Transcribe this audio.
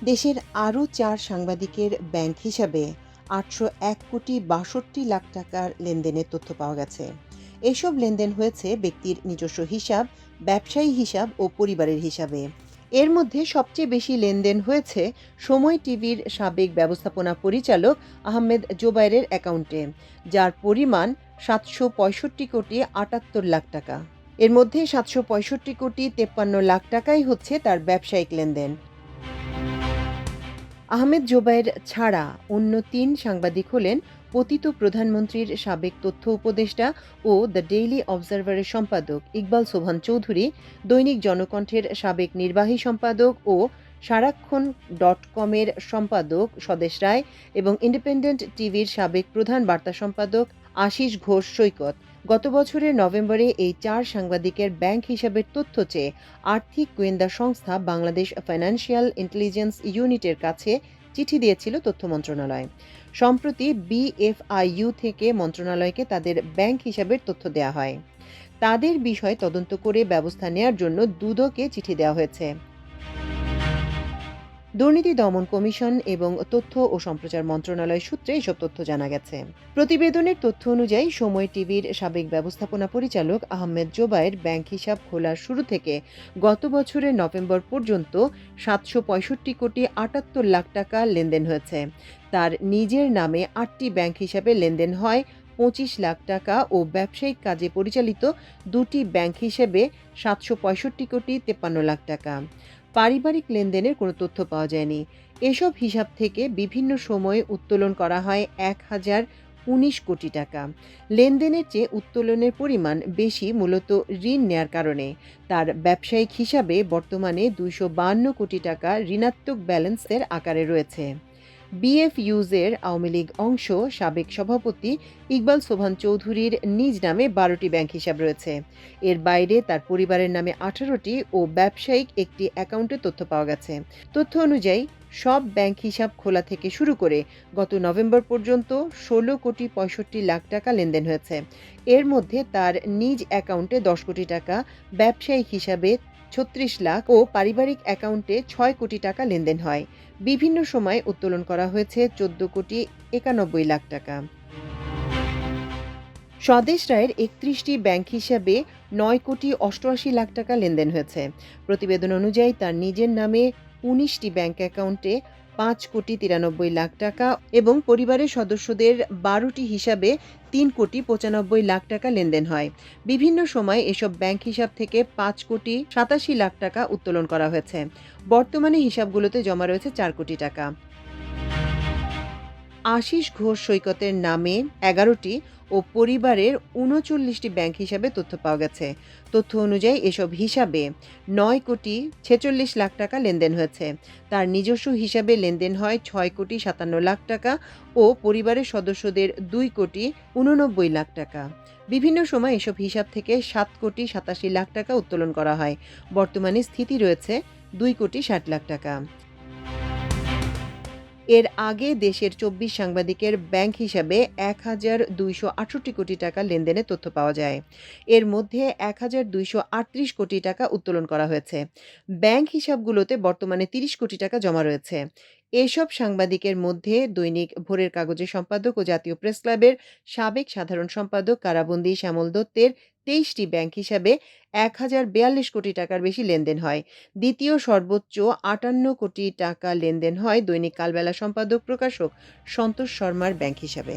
দেশের আরও ৪ সাংবাদিকের ব্যাংক হিসাবে ৮০১,৬২,০০,০০০ টাকার লেনদেনের তথ্য পাওয়া গেছে। এসব লেনদেন হয়েছে ব্যক্তির নিজস্ব হিসাব, ব্যবসায়ী হিসাব ও পরিবারের হিসাবে। এর মধ্যে সবচেয়ে বেশি লেনদেন হয়েছে সময় টিভির সাবেক ব্যবস্থাপনা পরিচালক আহমেদ জোবায়েরের অ্যাকাউন্টে, যার পরিমাণ ৭৬৫,৭৮,০০,০০০ টাকা। এর মধ্যে ৭৬৫,৫৩,০০,০০০ টাকাই হচ্ছে তার ব্যবসায়িক লেনদেন। আহমেদ জোবায়ের ছাড়া অন্য ৩ সাংবাদিক হলেন পতিত প্রধানমন্ত্রীর সাবেক তথ্য উপদেষ্টা ও দ্য ডেইলি অবজারভারের সম্পাদক ইকবাল সোবহান চৌধুরী, দৈনিক জনকণ্ঠের সাবেক নির্বাহী সম্পাদক ও সারাক্ষণ .কমের সম্পাদক স্বদেশ রায় এবং ইন্ডিপেন্ডেন্ট টিভির সাবেক প্রধান বার্তা সম্পাদক আশিস ঘোষ সৈকত। গত বছরের নভেম্বরে এই ৪ সাংবাদিকের ব্যাংক হিসাবের তথ্য চেয়ে আর্থিক গোয়েন্দা সংস্থা বাংলাদেশ ফাইন্যান্সিয়াল ইন্টেলিজেন্স ইউনিটের কাছে চিঠি দিয়েছিল তথ্য মন্ত্রণালয়। সম্প্রতি বিএফআইইউ থেকে মন্ত্রণালয়কে তাদের ব্যাংক হিসাবের তথ্য দেওয়া হয়। তাদের বিষয়ে তদন্ত করে ব্যবস্থা নেয়ার জন্য দুদকে চিঠি দেওয়া হয়েছে। দুর্নীতি দমন কমিশন এবং তথ্য ও সম্প্রচার মন্ত্রণালয় সূত্রে এসব তথ্য জানা গেছে। প্রতিবেদনের তথ্য অনুযায়ী সময় টিভির সাবেক ব্যবস্থাপনা পরিচালক আহমেদ জোবায়ের ব্যাংক হিসাব খোলার শুরু থেকে গত বছরের নভেম্বর পর্যন্ত ৭৬৫,৭৮,০০,০০০ টাকা লেনদেন হয়েছে। তার নিজের নামে ৮টি ব্যাংক হিসাবে লেনদেন হয় ২৫ লাখ টাকা ও ব্যবসায়িক কাজে পরিচালিত ২টি ব্যাংক হিসেবে ৭৬৫,৫৩,০০,০০০ টাকা। পারিবারিক লেনদেনের কোনো তথ্য পাওয়া যায়নি। এসব হিসাব থেকে বিভিন্ন সময়ে উত্তোলন করা হয় ১,০১৯ কোটি টাকা। লেনদেনের চেয়ে উত্তোলনের পরিমাণ বেশি মূলত ঋণ নেয়ার কারণে। তার ব্যবসায়িক হিসাবে বর্তমানে ২৫২ কোটি টাকা ঋণাত্মক ব্যালেন্সের আকারে রয়েছে। বিএফইউজের আওয়ামী লীগ অংশ সাবেক সভাপতি ইকবাল সোবহান চৌধুরীর নিজ নামে ১২টি ব্যাংক হিসাব রয়েছে। এর বাইরে তার পরিবারের নামে ১৮টি ও ব্যবসায়িক একটি অ্যাকাউন্টের তথ্য পাওয়া গেছে। তথ্য অনুযায়ী সব ব্যাংক হিসাব খোলা থেকে শুরু করে গত নভেম্বর পর্যন্ত ১৬,৬৫,০০,০০০ টাকা লেনদেন হয়েছে। এর মধ্যে তার নিজ অ্যাকাউন্টে ১০ কোটি টাকা, ব্যবসায়িক হিসাবে ৩৬ লাখ ও পারিবারিক অ্যাকাউন্টে ৬ কোটি টাকা লেনদেন হয়। বিভিন্ন সময়ে উত্তোলন করা হয়েছে ১৪,৯১,০০,০০০ টাকা। স্বদেশ রায়ের ৩১টি ব্যাংক হিসাবে ৯,৮৮,০০,০০০ টাকা লেনদেন হয়েছে। প্রতিবেদন অনুযায়ী তার নিজের নামে ১৯টি ব্যাংক অ্যাকাউন্টে ৫,৯৩,০০,০০০ টাকা এবং পরিবারের সদস্যদের ১২টি হিসাবে ৩,৯৫,০০,০০০ টাকা লেনদেন হয়। বিভিন্ন সময় এসব ব্যাংক হিসাব থেকে ৫,৮৭,০০,০০০ টাকা উত্তোলন করা হয়েছে। বর্তমানে হিসাবগুলোতে জমা রয়েছে ৪ কোটি টাকা। আশিস ঘোষ সৈকতের নামে ১১টি ও পরিবারের ৩৯টি ব্যাংক হিসাবে তথ্য পাওয়া গেছে। তথ্য অনুযায়ী এসব হিসাবে ৯,৪৬,০০,০০০ টাকা লেনদেন হয়েছে। তার নিজস্ব হিসাবে লেনদেন হয় ৬,৫৭,০০,০০০ টাকা ও পরিবারের সদস্যদের ২,৮৯,০০,০০০ টাকা। বিভিন্ন সময় এসব হিসাব থেকে ৭,৮৭,০০,০০০ টাকা উত্তোলন করা হয়। বর্তমানে স্থিতি রয়েছে ২,৬০,০০,০০০ টাকা। এর আগে দেশের ২৪ সাংবাদিকের ব্যাংক হিসাবে ১,২৬৮ কোটি টাকা লেনদেনের তথ্য পাওয়া যায়। এর মধ্যে ১,২৩৮ কোটি টাকা উত্তোলন করা হয়েছে। ব্যাংক হিসাবগুলোতে বর্তমানে ৩০ কোটি টাকা জমা রয়েছে। এসব সাংবাদিকের মধ্যে দৈনিক ভোরের কাগজের সম্পাদক ও জাতীয় প্রেসক্লাবের সাবেক সাধারণ সম্পাদক কারাবন্দী শ্যামল দত্তের ২৩টি ব্যাংক হিসাবে ১,০৪২ কোটি টাকার বেশি লেনদেন হয়। দ্বিতীয় সর্বোচ্চ ৫৮ কোটি টাকা লেনদেন হয় দৈনিক কালবেলা সম্পাদক প্রকাশক সন্তোষ শর্মার ব্যাংক হিসাবে।